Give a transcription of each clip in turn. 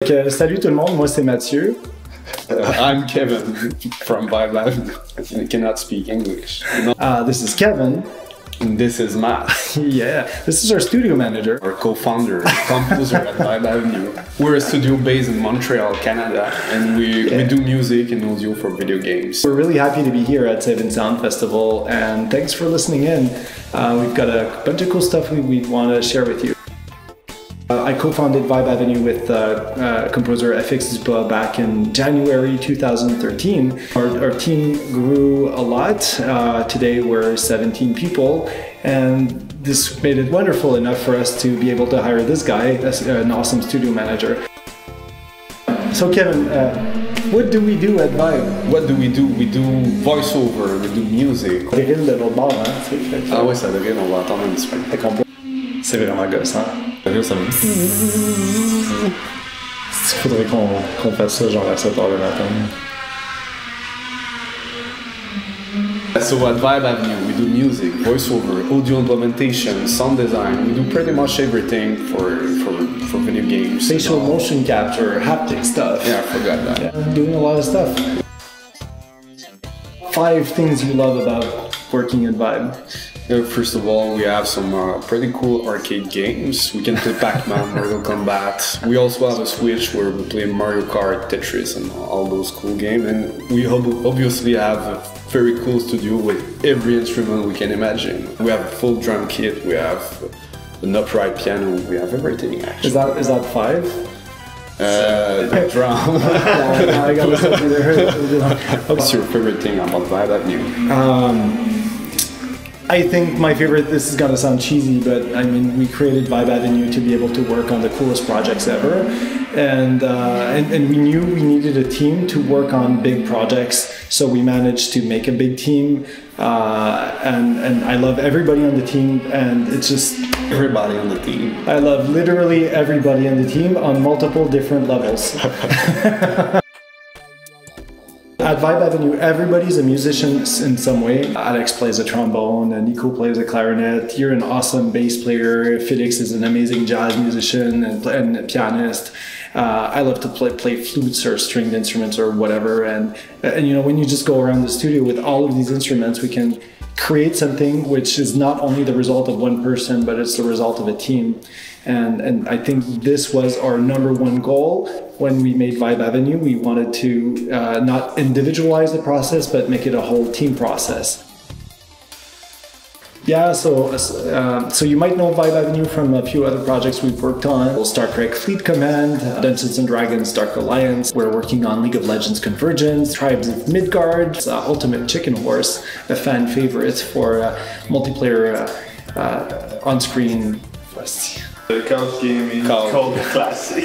Salut tout le monde, moi c'est Mathieu. I'm Kevin from Vibe Avenue. I cannot speak English. This is Kevin. And this is Matt. Yeah, this is our studio manager. Our co-founder, composer at Vibe Avenue. We're a studio based in Montreal, Canada, and we do music and audio for video games. We're really happy to be here at Seven Sound Festival, and thanks for listening in. We've got a bunch of cool stuff we want to share with you. I co-founded Vibe Avenue with composer FX Zpa back in January 2013. Our team grew a lot. Today we're 17 people, and this made it wonderful enough for us to be able to hire this guy, an awesome studio manager. So Kevin, what do we do at Vibe? What do? We do voiceover, we do music. Cyril de l'autre bord, hein? Ah ouais, ça devient, on va attendre un petit peu. C'est vraiment gossant. Ça me... Il faudrait qu'on fasse ça genre à 7h le matin. So at Vibe Avenue, we do music, voiceover, audio implementation, sound design. We do pretty much everything for video games. Facial motion capture, haptic stuff. Yeah, I forgot that. Yeah, I'm doing a lot of stuff. 5 things you love about working at Vibe. First of all, we have some pretty cool arcade games. We can play Pac-Man, Mortal Kombat. We also have a Switch where we play Mario Kart, Tetris, and all those cool games. And we obviously have a very cool studio with every instrument we can imagine. We have a full drum kit, we have an upright piano, we have everything actually. Is that 5? Drum. Yeah, I got something there. What's your favorite thing about Vibe Avenue? I think my favorite, this is gonna sound cheesy, but I mean, we created Vibe Avenue to be able to work on the coolest projects ever. And we knew we needed a team to work on big projects. So we managed to make a big team. And I love everybody on the team, and it's just... Everybody on the team. I love literally everybody on the team on multiple different levels. At Vibe Avenue, everybody's a musician in some way. Alex plays a trombone, and Nico plays a clarinet. You're an awesome bass player. Felix is an amazing jazz musician and a pianist. I love to play flutes or stringed instruments or whatever. And you know, when you just go around the studio with all of these instruments, we can create something which is not only the result of one person, but it's the result of a team. And I think this was our #1 goal when we made Vibe Avenue. We wanted to not individualize the process, but make it a whole team process. Yeah, so you might know Vibe Avenue from a few other projects we've worked on. Star Trek Fleet Command, Dungeons & Dragons Dark Alliance. We're working on League of Legends Convergence, Tribes of Midgard, Ultimate Chicken Horse, a fan favorite for multiplayer on-screen. The couch gaming cult classic.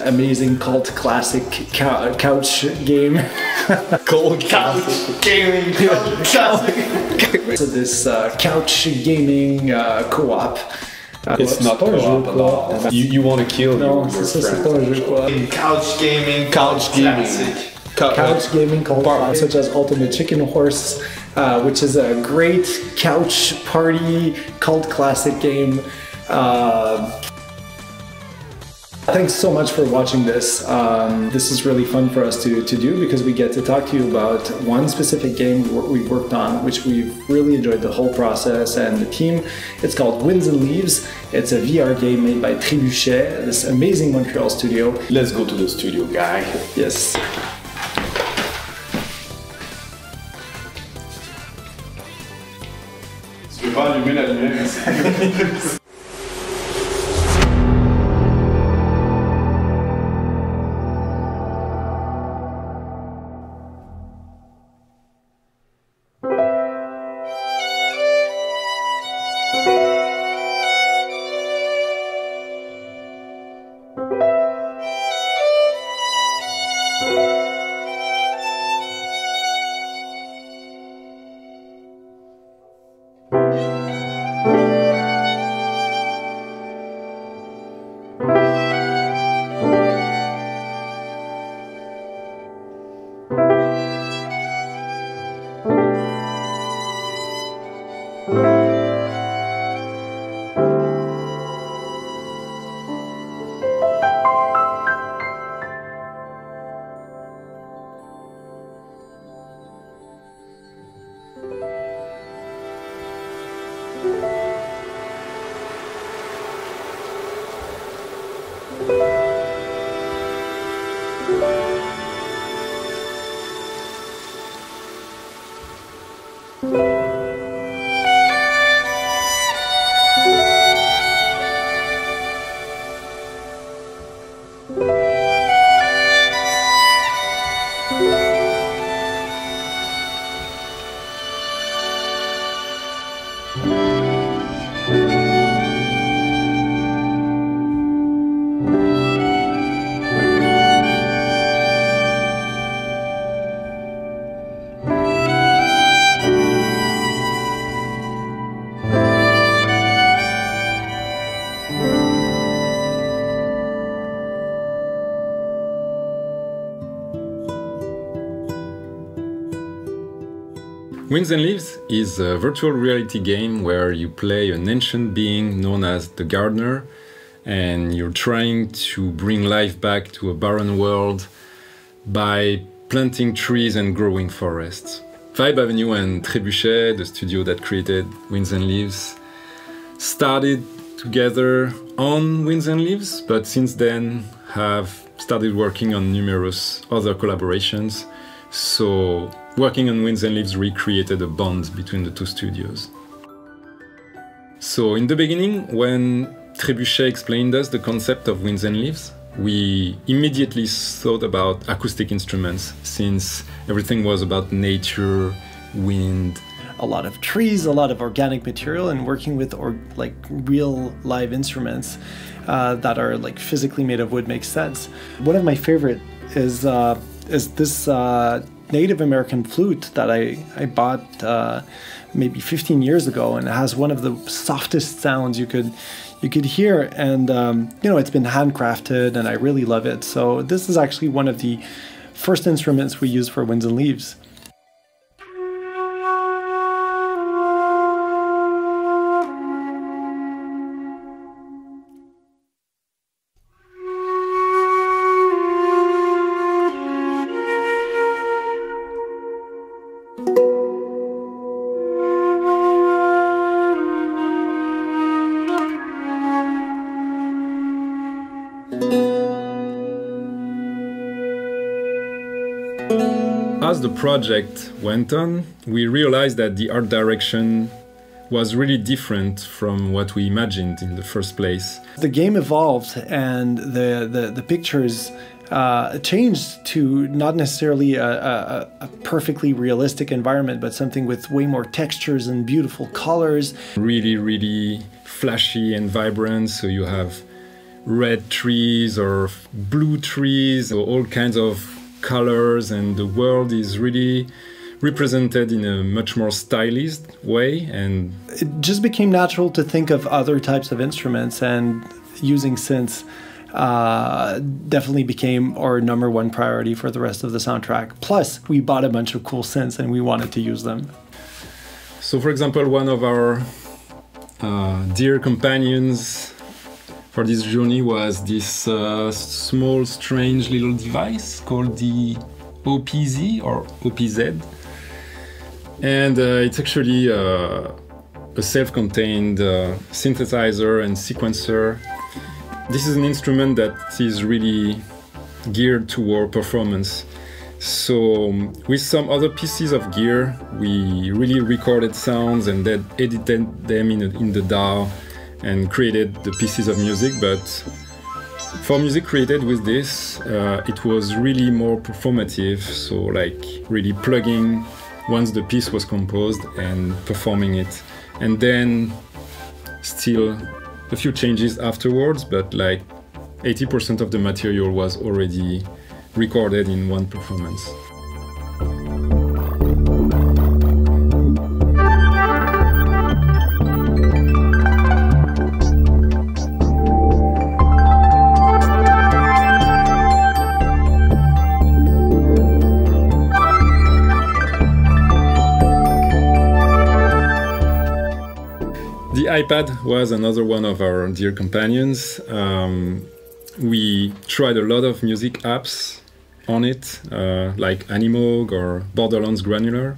Amazing cult classic couch game. Cult couch gaming classic. So this couch gaming co-op. It's not co-op at all. You want to kill your friend. Couch gaming classic. Couch gaming cult such as Ultimate Chicken Horse, which is a great couch party cult classic game. Thanks so much for watching this. This is really fun for us to do because we get to talk to you about one specific game we've worked on, which we've really enjoyed the whole process and the team. It's called Winds and Leaves. It's a VR game made by Trébuchet, this amazing Montreal studio. Let's go to the studio, guy. Yes. Je vais pas allumer la lumière. Winds and Leaves is a virtual reality game where you play an ancient being known as the Gardener, and you're trying to bring life back to a barren world by planting trees and growing forests. Vibe Avenue and Trébuchet, the studio that created Winds and Leaves, started together on Winds and Leaves, but since then have started working on numerous other collaborations. So working on Winds and Leaves recreated a bond between the two studios. So in the beginning, when Trébuchet explained us the concept of Winds and Leaves, we immediately thought about acoustic instruments, since everything was about nature, wind. A lot of trees, a lot of organic material, and working with real live instruments that are like physically made of wood makes sense. One of my favorite is this Native American flute that I bought maybe 15 years ago, and it has one of the softest sounds you could hear, and it's been handcrafted, and I really love it. So this is actually one of the first instruments we use for Winds and Leaves. As the project went on, we realized that the art direction was really different from what we imagined in the first place. The game evolved, and the pictures changed to not necessarily a perfectly realistic environment, but something with way more textures and beautiful colors. Really, really flashy and vibrant, so you have red trees or blue trees, or all kinds of colors, and the world is really represented in a much more stylized way. And it just became natural to think of other types of instruments, and using synths definitely became our #1 priority for the rest of the soundtrack. Plus, we bought a bunch of cool synths and we wanted to use them. So for example, one of our dear companions for this journey was this small, strange little device called the OPZ or OPZ. And it's actually a self-contained synthesizer and sequencer. This is an instrument that is really geared toward performance. So with some other pieces of gear, we really recorded sounds and then edited them in the DAW and created the pieces of music. But for music created with this, it was really more performative, so like really plugging once the piece was composed and performing it, and then still a few changes afterwards, but like 80% of the material was already recorded in one performance. The iPad was another one of our dear companions. We tried a lot of music apps on it, like Animoog or Borderlands Granular,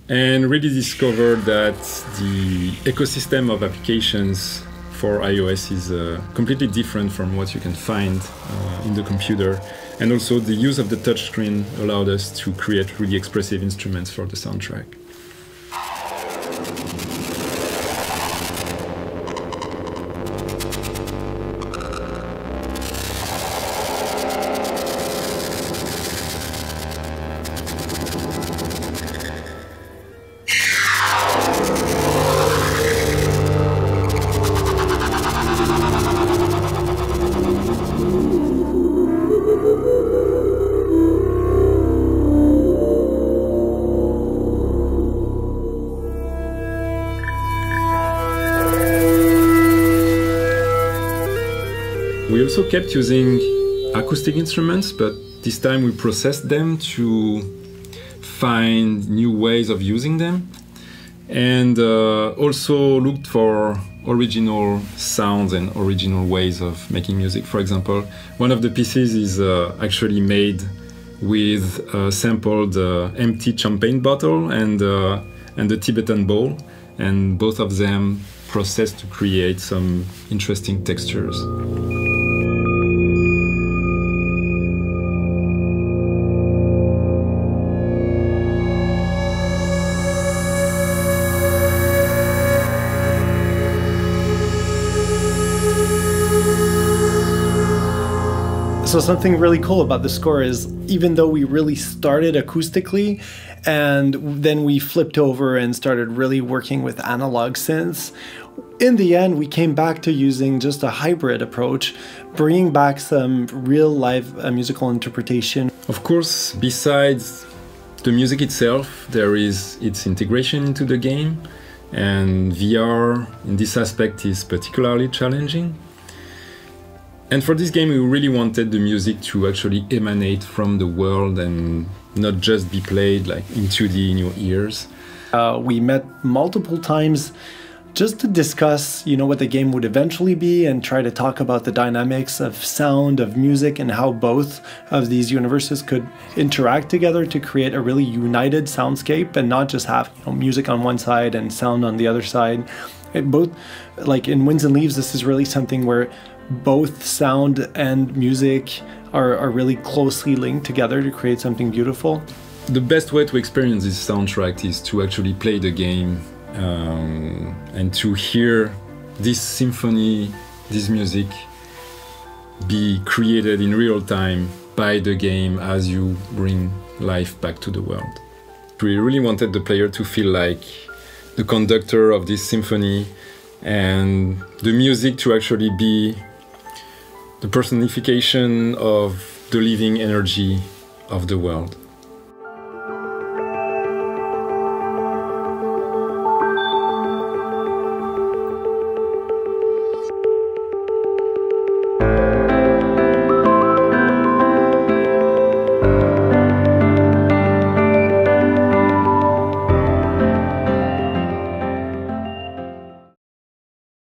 and really discovered that the ecosystem of applications for iOS is completely different from what you can find in the computer. And also the use of the touchscreen allowed us to create really expressive instruments for the soundtrack. kept using acoustic instruments, but this time we processed them to find new ways of using them, and also looked for original sounds and original ways of making music. For example, one of the pieces is actually made with a sampled empty champagne bottle and the Tibetan bowl, and both of them processed to create some interesting textures. So something really cool about the score is, even though we really started acoustically and then we flipped over and started really working with analog synths, in the end we came back to using just a hybrid approach, bringing back some real live musical interpretation. Of course, besides the music itself, there is its integration into the game, and VR in this aspect is particularly challenging. And for this game, we really wanted the music to actually emanate from the world and not just be played like in 2D in your ears. We met multiple times just to discuss, what the game would eventually be and try to talk about the dynamics of sound, of music, and how both of these universes could interact together to create a really united soundscape and not just have music on one side and sound on the other side. Both, like in Winds and Leaves, this is really something where both sound and music are really closely linked together to create something beautiful. The best way to experience this soundtrack is to actually play the game and to hear this symphony, this music be created in real time by the game as you bring life back to the world. We really wanted the player to feel like the conductor of this symphony, and the music to actually be the personification of the living energy of the world.